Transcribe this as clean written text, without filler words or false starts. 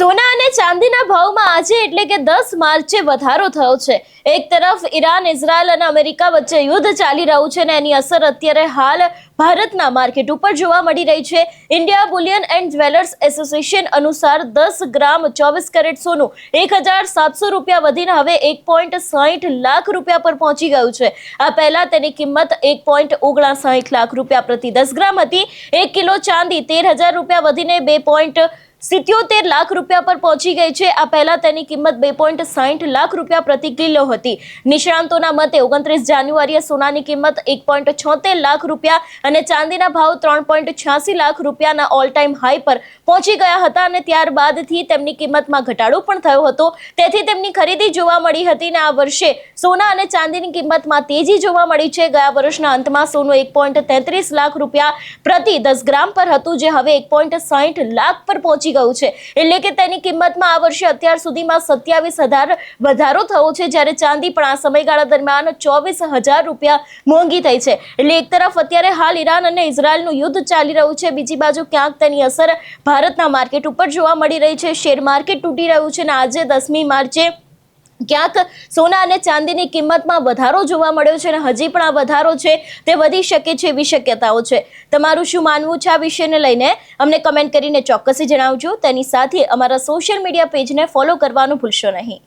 સોના અને ચાંદીના ભાવમાં આજે એટલે કે 10 માર્ચે વધારો થયો છે। એક તરફ ઈરાન, ઇઝરાયલ અને અમેરિકા વચ્ચે યુદ્ધ ચાલી રહ્યું છે અને એની અસર અત્યારે હાલ ભારતના માર્કેટ ઉપર જોવા મળી રહી છે। India Boolean and jewellers association અનુસાર 10 ગ્રામ 24 કેરેટ સોનું 1700 રૂપિયા વધીને હવે 1.60 લાખ રૂપિયા પર પહોંચી ગયું છે। આ પહેલા તેની કિંમત 1.59 લાખ રૂપિયા પ્રતિ 10 ગ્રામ હતી। 1 કિલો ચાંદી 13,000 રૂપિયા વધીને 2.77 લાખ રૂપિયા પર પહોંચી ગઈ છે। આ પહેલા તેની કિંમત 2.60 લાખ રૂપિયા પ્રતિ કિલો હતી। નિષ્ણાંતોના મતે 29 જાન્યુઆરીએ સોનાની કિંમત 1.76 લાખ રૂપિયા અને ચાંદીના ભાવ 3.86 લાખ રૂપિયાના ઓલ ટાઈમ હાઈ પર પહોંચી ગયા હતા અને ત્યારબાદથી તેમની કિંમતમાં ઘટાડો પણ થયો હતો। તેથી તેમની ખરીદી જોવા મળી હતી અને આ વર્ષે સોના અને ચાંદીની કિંમતમાં તેજી જોવા મળી છે। ગયા વર્ષના અંતમાં સોનું 1.33 લાખ રૂપિયા પ્રતિ 10 ગ્રામ પર હતું, જે હવે 1.60 લાખ પર પહોંચી ગયું છે। એટલે કે તેની કિંમતમાં આ વર્ષે અત્યાર સુધીમાં 27,000 વધારો થયો છે, જ્યારે ચાંદી પણ આ સમયગાળા દરમિયાન 24,000 રૂપિયા મોંઘી થઈ છે। એટલે એક તરફ અત્યારે હાલ ઈરાન અને ઇઝરાયલનું યુદ્ધ ચાલી રહ્યું છે, બીજી બાજુ ક્યાંક તેની અસર ભારતના માર્કેટ ઉપર જોવા મળી રહી છે। શેર માર્કેટ તૂટી રહ્યું છે અને આજે 10મી માર્ચે ક્યાંક સોના અને ચાંદીની કિંમતમાં વધારો જોવા મળ્યો છે અને હજી પણ આ વધારો છે તે વધી શકે છે એવી શક્યતાઓ છે। તમારું શું માનવું છે આ વિષયને લઈને અમને કમેન્ટ કરીને ચોક્કસથી જણાવજો। તેની સાથે અમારા સોશિયલ મીડિયા પેજને ફોલો કરવાનું ભૂલશો નહીં।